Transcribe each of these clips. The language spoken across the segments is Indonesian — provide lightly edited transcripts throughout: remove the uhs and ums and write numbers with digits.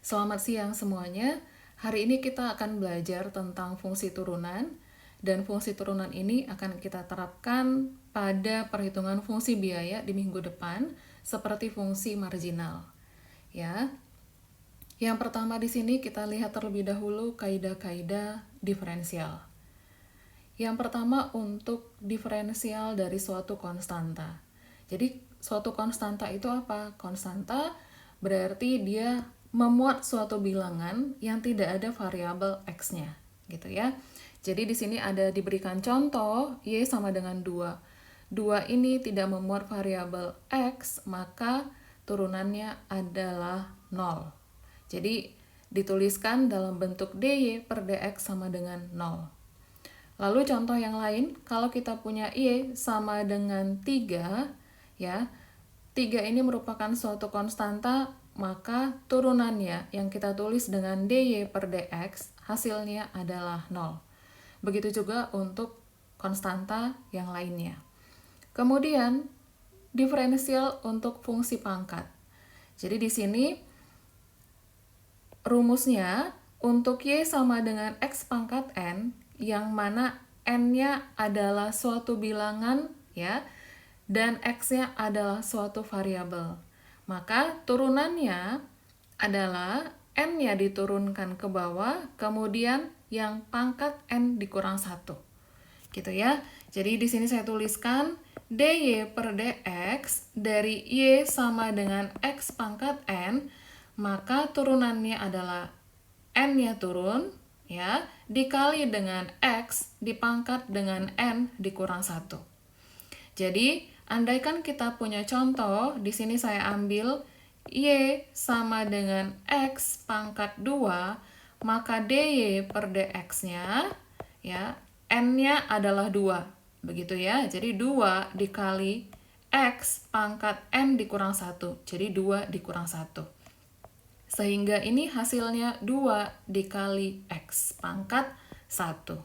Selamat siang semuanya. Hari ini kita akan belajar tentang fungsi turunan, dan fungsi turunan ini akan kita terapkan pada perhitungan fungsi biaya di minggu depan seperti fungsi marginal. Ya. Yang pertama di sini kita lihat terlebih dahulu kaidah-kaidah diferensial. Yang pertama untuk diferensial dari suatu konstanta. Jadi suatu konstanta itu apa? Konstanta berarti dia memuat suatu bilangan yang tidak ada variabel x-nya, gitu ya. Jadi di sini ada diberikan contoh y sama dengan 2. 2 ini tidak memuat variabel x, maka turunannya adalah 0. Jadi dituliskan dalam bentuk dy per dx sama dengan 0. Lalu contoh yang lain, kalau kita punya y sama dengan 3, ya, 3 ini merupakan suatu konstanta, maka turunannya yang kita tulis dengan dy per dx, hasilnya adalah 0. Begitu juga untuk konstanta yang lainnya. Kemudian, diferensial untuk fungsi pangkat. Jadi di sini, rumusnya untuk y sama dengan x pangkat n, yang mana n-nya adalah suatu bilangan, ya, dan x-nya adalah suatu variabel. Maka turunannya adalah n-nya diturunkan ke bawah, kemudian yang pangkat n dikurang 1. Gitu ya. Jadi di sini saya tuliskan dy per dx dari y sama dengan x pangkat n, maka turunannya adalah n-nya turun, ya, dikali dengan x dipangkat dengan n dikurang 1. Jadi, andaikan kita punya contoh, di sini saya ambil y sama dengan x pangkat 2, maka dy per dx-nya, ya, n-nya adalah 2. Begitu ya, jadi 2 dikali x pangkat n dikurang 1, jadi 2 dikurang 1. Sehingga ini hasilnya 2 dikali x pangkat 1.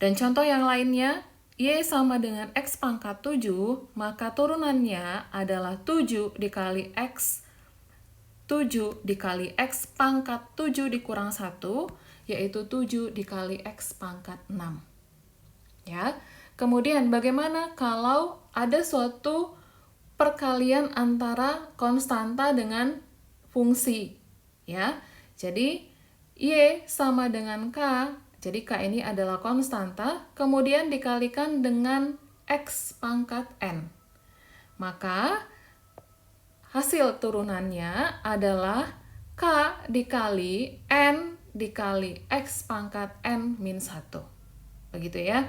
Dan contoh yang lainnya, y sama dengan x pangkat 7, maka turunannya adalah 7 dikali x, 7 dikali x pangkat 7 dikurang 1, yaitu 7 dikali x pangkat 6. Ya. Kemudian bagaimana kalau ada suatu perkalian antara konstanta dengan fungsi? Ya, jadi y sama dengan k, jadi k ini adalah konstanta, kemudian dikalikan dengan x pangkat n. Maka hasil turunannya adalah k dikali n dikali x pangkat n min 1. Begitu ya.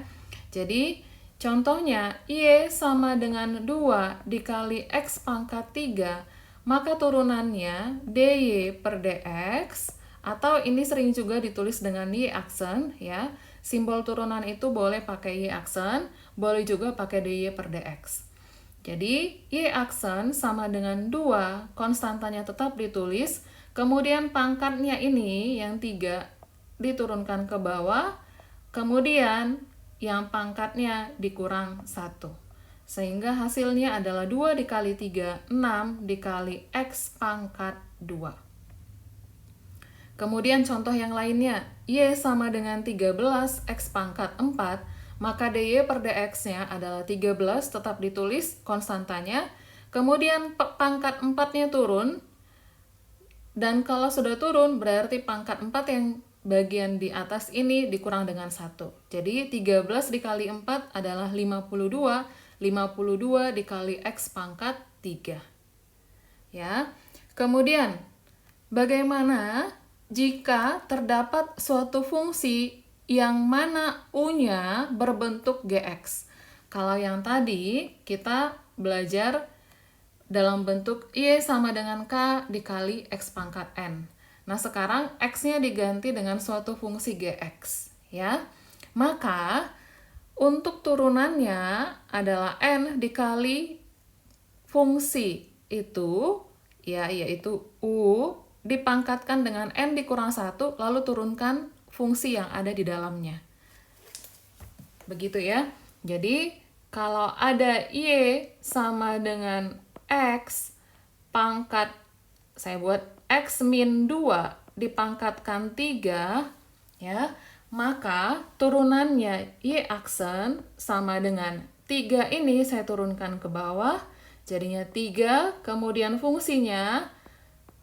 Jadi contohnya y sama dengan 2 dikali x pangkat 3, maka turunannya dy per dx, atau ini sering juga ditulis dengan y aksen, ya. Simbol turunan itu boleh pakai y aksen, boleh juga pakai dy per dx. Jadi y aksen sama dengan 2, konstantanya tetap ditulis, kemudian pangkatnya ini yang 3 diturunkan ke bawah, kemudian yang pangkatnya dikurang 1. Sehingga hasilnya adalah 2 dikali 3, 6 dikali x pangkat 2. Kemudian contoh yang lainnya, y sama dengan 13 x pangkat 4, maka dy per dx-nya adalah 13, tetap ditulis konstantanya, kemudian pangkat 4-nya turun, dan kalau sudah turun berarti pangkat 4 yang bagian di atas ini dikurang dengan 1. Jadi 13 dikali 4 adalah 52, 52 dikali x pangkat 3. Ya. Kemudian, bagaimana jika terdapat suatu fungsi yang mana u-nya berbentuk gx? Kalau yang tadi kita belajar dalam bentuk y sama dengan k dikali x pangkat n. Nah, sekarang x-nya diganti dengan suatu fungsi gx, ya. Maka untuk turunannya adalah n dikali fungsi itu, ya, yaitu u, dipangkatkan dengan n dikurang 1, lalu turunkan fungsi yang ada di dalamnya. Begitu ya. Jadi, kalau ada y sama dengan x pangkat saya buat X min 2 dipangkatkan 3, ya, maka turunannya Y aksen sama dengan 3 ini saya turunkan ke bawah, jadinya 3, kemudian fungsinya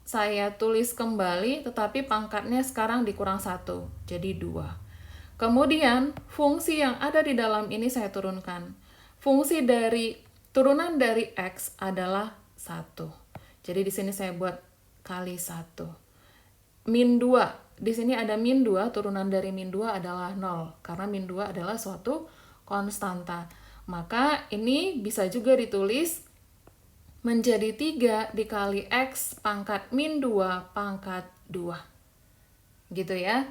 saya tulis kembali, tetapi pangkatnya sekarang dikurang 1, jadi 2. Kemudian, fungsi yang ada di dalam ini saya turunkan. Fungsi dari turunan dari X adalah 1. Jadi di sini saya buat kali 1. Min 2. Di sini ada min 2, turunan dari min 2 adalah 0. Karena min 2 adalah suatu konstanta. Maka ini bisa juga ditulis menjadi 3 dikali X pangkat min 2 pangkat 2. Gitu ya.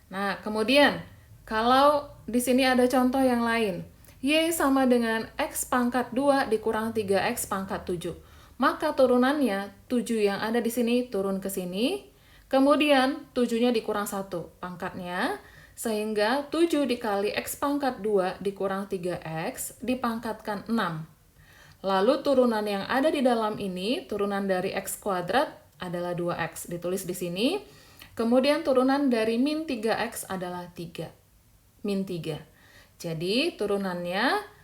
Nah, kemudian kalau di sini ada contoh yang lain, Y sama dengan X pangkat 2 dikurang 3X pangkat 7. Maka turunannya 7 yang ada di sini turun ke sini, kemudian 7-nya dikurang 1 pangkatnya, sehingga 7 dikali X pangkat 2 dikurang 3X dipangkatkan 6. Lalu turunan yang ada di dalam ini, turunan dari X kuadrat adalah 2X, ditulis di sini. Kemudian turunan dari min 3X adalah 3. Min 3. Jadi turunannya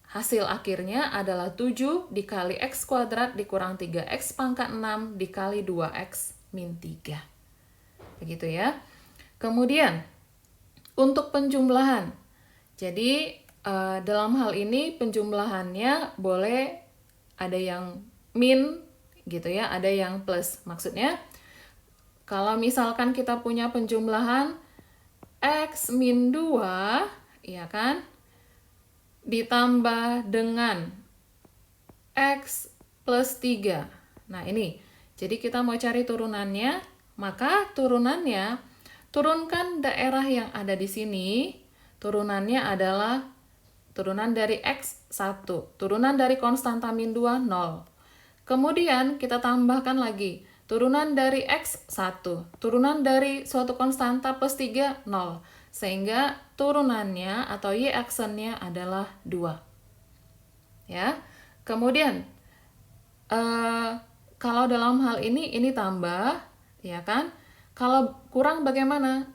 hasil akhirnya adalah 7 dikali X kuadrat dikurang 3X pangkat 6 dikali 2X min 3. Begitu ya. Kemudian untuk penjumlahan. Jadi dalam hal ini penjumlahannya boleh ada yang min gitu ya, ada yang plus. Maksudnya kalau misalkan kita punya penjumlahan X min 2, ya kan, ditambah dengan X plus 3. Nah ini, jadi kita mau cari turunannya, maka turunannya, turunkan daerah yang ada di sini, turunannya adalah turunan dari X 1, turunan dari konstanta min 2, 0. Kemudian kita tambahkan lagi, turunan dari X1, turunan dari suatu konstanta plus 3, 0. Sehingga turunannya atau Y aksennya adalah 2. Ya. Kemudian, kalau dalam hal ini tambah, ya kan? Kalau kurang bagaimana?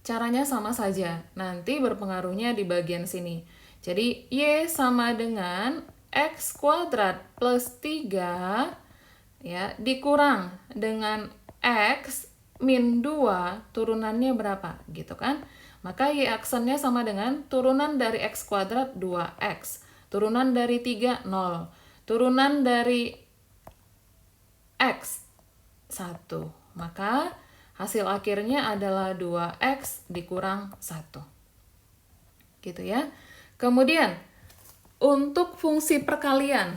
Caranya sama saja. Nanti berpengaruhnya di bagian sini. Jadi, Y sama dengan X kuadrat plus 3, ya, dikurang dengan X min 2, turunannya berapa gitu kan, maka Y aksennya sama dengan turunan dari X kuadrat 2X, turunan dari 3 0, turunan dari X 1, maka hasil akhirnya adalah 2X dikurang 1 gitu ya. Kemudian untuk fungsi perkalian,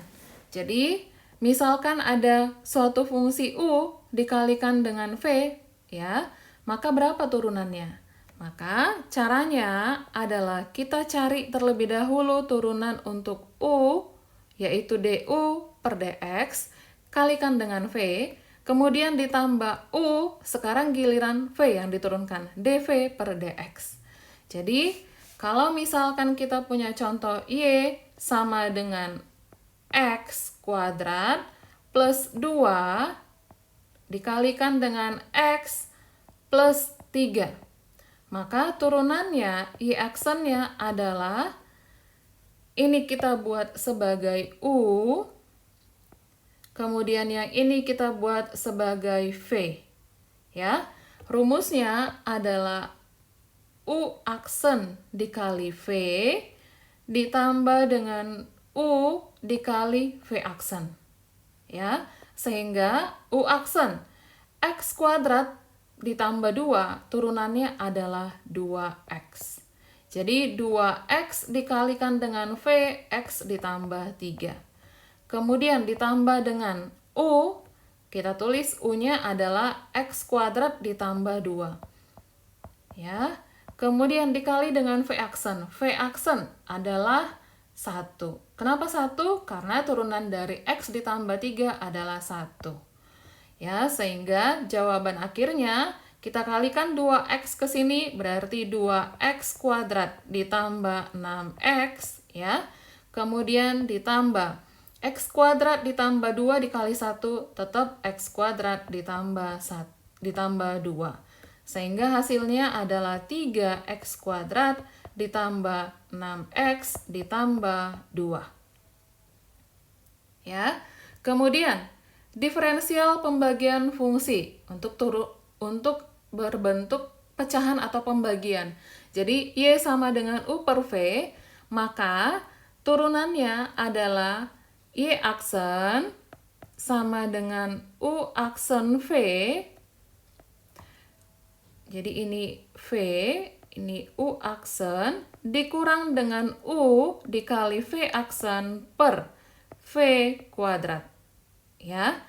jadi misalkan ada suatu fungsi U dikalikan dengan V, ya, maka berapa turunannya? Maka caranya adalah kita cari terlebih dahulu turunan untuk U, yaitu DU per DX, kalikan dengan V, kemudian ditambah U, sekarang giliran V yang diturunkan, DV per DX. Jadi, kalau misalkan kita punya contoh Y sama dengan X kuadrat plus 2 dikalikan dengan X plus 3. Maka turunannya, Y aksennya adalah, ini kita buat sebagai U, kemudian yang ini kita buat sebagai V. Ya, rumusnya adalah U aksen dikali V ditambah dengan U dikali V aksen. Ya, sehingga U aksen X kuadrat ditambah 2, turunannya adalah 2X. Jadi 2X dikalikan dengan V, X ditambah 3. Kemudian ditambah dengan U, kita tulis U-nya adalah X kuadrat ditambah 2. Ya, kemudian dikali dengan V aksen. V aksen adalah 1. Kenapa 1? Karena turunan dari X ditambah 3 adalah 1. Ya, sehingga jawaban akhirnya kita kalikan 2X ke sini berarti 2X kuadrat ditambah 6X, ya. Kemudian ditambah X kuadrat ditambah 2 dikali 1 tetap X kuadrat ditambah 2. Sehingga hasilnya adalah 3X kuadrat ditambah 6X ditambah 2. Ya. Kemudian, diferensial pembagian fungsi untuk berbentuk pecahan atau pembagian. Jadi, Y sama dengan U per V, maka turunannya adalah Y aksen sama dengan U aksen V. Jadi ini V, ini U aksen, dikurang dengan U dikali V aksen per V kuadrat. Ya.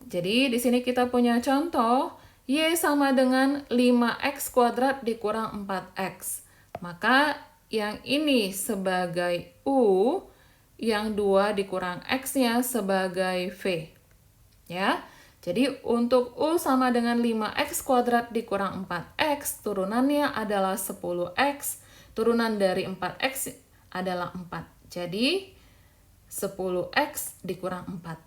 Jadi di sini kita punya contoh, Y sama dengan 5X kuadrat dikurang 4X. Maka yang ini sebagai U, yang 2 dikurang X-nya sebagai V. Ya. Jadi untuk U sama dengan 5X kuadrat dikurang 4X, turunannya adalah 10X. Turunan dari 4X adalah 4. Jadi 10X dikurang 4.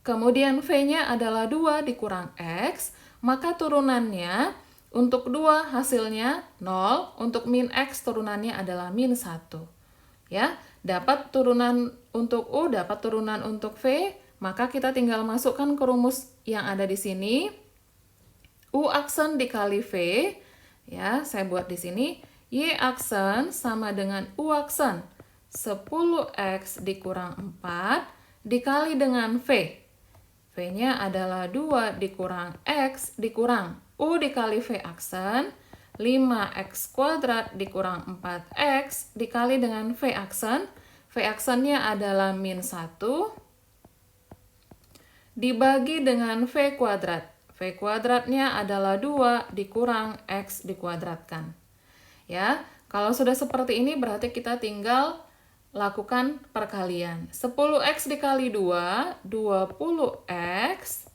Kemudian V-nya adalah 2 dikurang X, maka turunannya untuk 2 hasilnya 0, untuk min X turunannya adalah min 1. Ya, dapat turunan untuk U, dapat turunan untuk V, maka kita tinggal masukkan ke rumus yang ada di sini. U aksen dikali V, ya, saya buat di sini. Y aksen sama dengan U aksen 10X dikurang 4 dikali dengan V. V-nya adalah 2 dikurang X dikurang U dikali V aksen, 5X kuadrat dikurang 4X dikali dengan V aksen. V aksennya adalah min 1 dibagi dengan V kuadrat. V kuadratnya adalah 2 dikurang X dikuadratkan. Ya, kalau sudah seperti ini berarti kita tinggal lakukan perkalian. 10X dikali 2, 20X,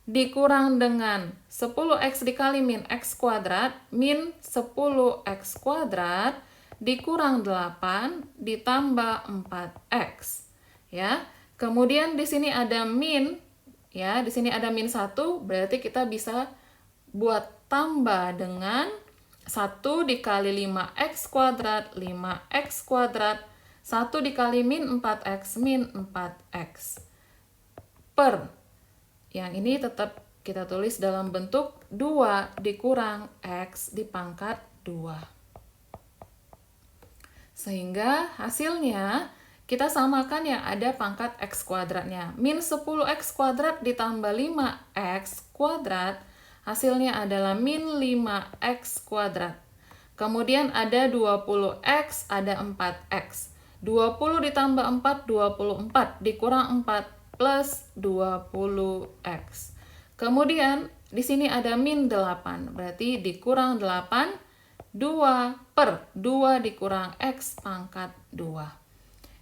dikurang dengan 10X dikali min X kuadrat, min 10X kuadrat, dikurang 8, ditambah 4X. Ya, kemudian di sini ada min, ya, di sini ada min 1, berarti kita bisa buat tambah dengan 1 dikali 5X kuadrat, 5X kuadrat, 1 dikali min 4X, min 4X. Per, yang ini tetap kita tulis dalam bentuk 2 dikurang X dipangkat 2. Sehingga hasilnya kita samakan yang ada pangkat X kuadratnya. Min 10X kuadrat ditambah 5X kuadrat, hasilnya adalah min 5X kuadrat. Kemudian ada 20X, ada 4X. 20 ditambah 4, 24, dikurang 4 plus 20X. Kemudian di sini ada min 8, berarti dikurang 8, 2 per 2 dikurang X pangkat 2.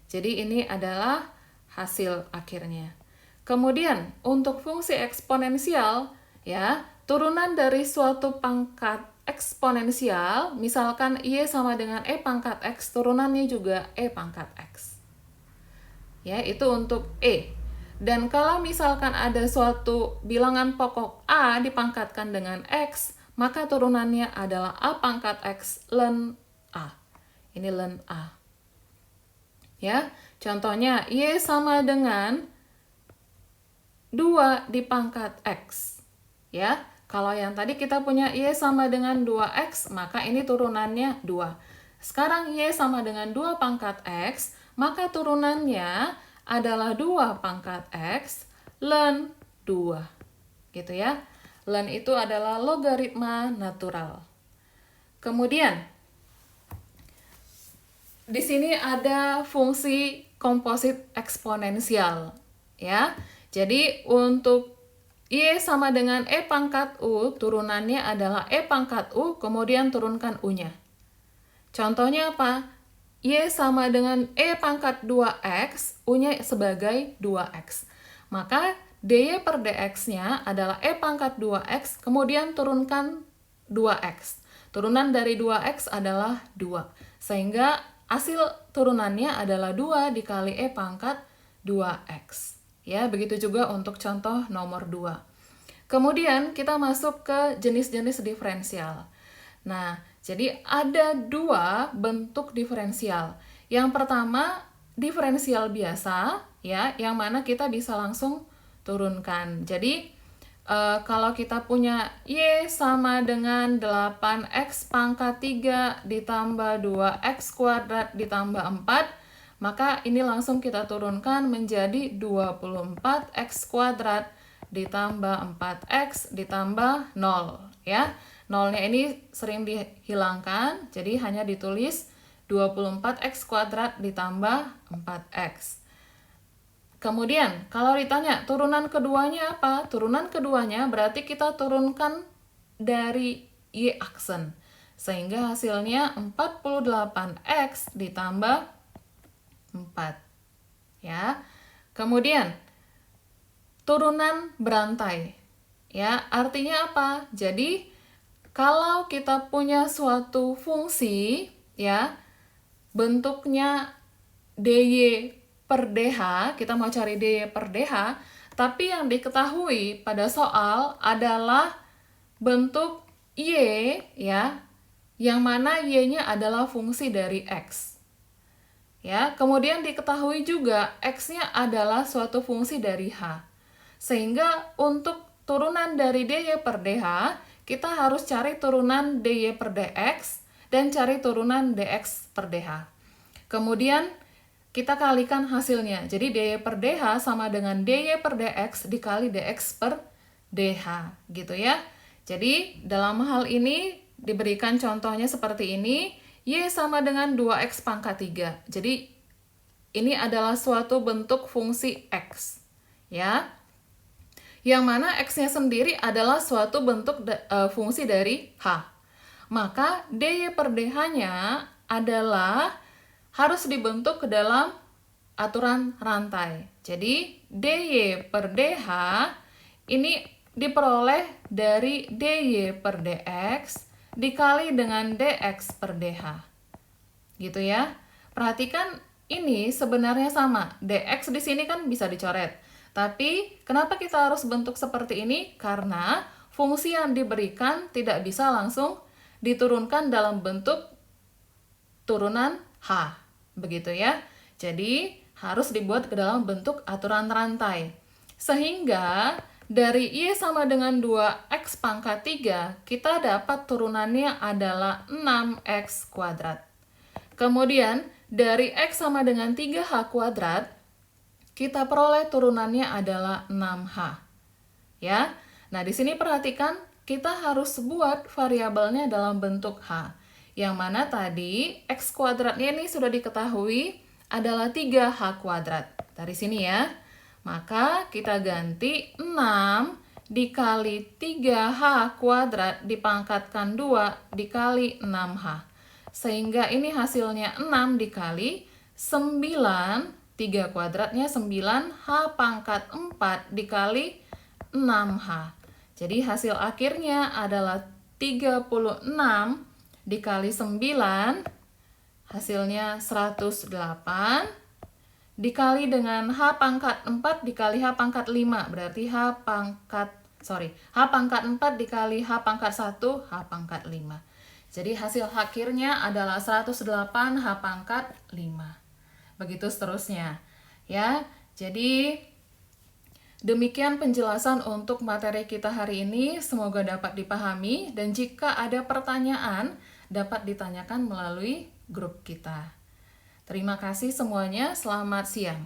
Jadi ini adalah hasil akhirnya. Kemudian untuk fungsi eksponensial, ya, turunan dari suatu pangkat eksponensial, misalkan Y sama dengan E pangkat X, turunannya juga E pangkat X. Ya, itu untuk E. Dan kalau misalkan ada suatu bilangan pokok A dipangkatkan dengan X, maka turunannya adalah A pangkat X ln A. Ini ln A. Ya, contohnya Y sama dengan 2 dipangkat X. Ya, kalau yang tadi kita punya Y sama dengan 2X, maka ini turunannya 2. Sekarang Y sama dengan 2 pangkat X, maka turunannya adalah 2 pangkat X ln 2. Gitu ya. Ln itu adalah logaritma natural. Kemudian, di sini ada fungsi komposit eksponensial. Ya, jadi untuk Y sama dengan E pangkat U, turunannya adalah E pangkat U, kemudian turunkan U-nya. Contohnya apa? Y sama dengan E pangkat 2X, U-nya sebagai 2X. Maka dy per dx-nya adalah E pangkat 2X, kemudian turunkan 2X. Turunan dari 2X adalah 2. Sehingga hasil turunannya adalah 2 dikali E pangkat 2x. Ya, begitu juga untuk contoh nomor 2. Kemudian kita masuk ke jenis-jenis diferensial. Nah, jadi ada 2 bentuk diferensial. Yang pertama, diferensial biasa, ya, yang mana kita bisa langsung turunkan. Jadi, kalau kita punya Y sama dengan 8x pangkat 3 ditambah 2x kuadrat ditambah 4, maka ini langsung kita turunkan menjadi 24x kuadrat ditambah 4x ditambah 0. Ya, nolnya ini sering dihilangkan, jadi hanya ditulis 24x kuadrat ditambah 4x. Kemudian, kalau ditanya turunan keduanya apa? Turunan keduanya berarti kita turunkan dari Y aksen. Sehingga hasilnya 48x ditambah 4. Ya. Kemudian, turunan berantai. Ya, artinya apa? Jadi, kalau kita punya suatu fungsi, ya, bentuknya dy per dh, kita mau cari dy per dh, tapi yang diketahui pada soal adalah bentuk y, ya, yang mana y-nya adalah fungsi dari x. Ya, kemudian diketahui juga x-nya adalah suatu fungsi dari h. Sehingga untuk turunan dari dy per dh, kita harus cari turunan dy per dx dan cari turunan dx per dh. Kemudian kita kalikan hasilnya. Jadi dy per dh sama dengan dy per dx dikali dx per dh, gitu ya. Jadi dalam hal ini diberikan contohnya seperti ini, y sama dengan 2x pangkat 3. Jadi ini adalah suatu bentuk fungsi x, ya. Yang mana x-nya sendiri adalah suatu bentuk fungsi dari h. Maka dy per dh-nya adalah harus dibentuk ke dalam aturan rantai. Jadi, dy per dh ini diperoleh dari dy per dx dikali dengan dx per dh. Gitu ya. Perhatikan ini sebenarnya sama. Dx di sini kan bisa dicoret. Tapi, kenapa kita harus bentuk seperti ini? Karena fungsi yang diberikan tidak bisa langsung diturunkan dalam bentuk turunan h. Begitu ya. Jadi, harus dibuat ke dalam bentuk aturan rantai. Sehingga, dari Y sama dengan 2x pangkat 3, kita dapat turunannya adalah 6x kuadrat. Kemudian, dari x sama dengan 3h kuadrat, kita peroleh turunannya adalah 6h. Ya. Nah, di sini perhatikan kita harus buat variabelnya dalam bentuk h. Yang mana tadi x kuadratnya ini sudah diketahui adalah 3h kuadrat. Dari sini ya. Maka kita ganti 6 dikali 3h kuadrat dipangkatkan 2 dikali 6h. Sehingga ini hasilnya 6 dikali 9, 3 kuadratnya 9, h pangkat 4 dikali 6h. Jadi hasil akhirnya adalah 36 dikali 9, hasilnya 108, dikali dengan h pangkat 4 dikali h pangkat 5, berarti h pangkat 4 dikali h pangkat 1, h pangkat 5. Jadi hasil akhirnya adalah 108 h pangkat 5. Begitu seterusnya. Ya, jadi demikian penjelasan untuk materi kita hari ini, semoga dapat dipahami dan jika ada pertanyaan dapat ditanyakan melalui grup kita. Terima kasih semuanya, selamat siang.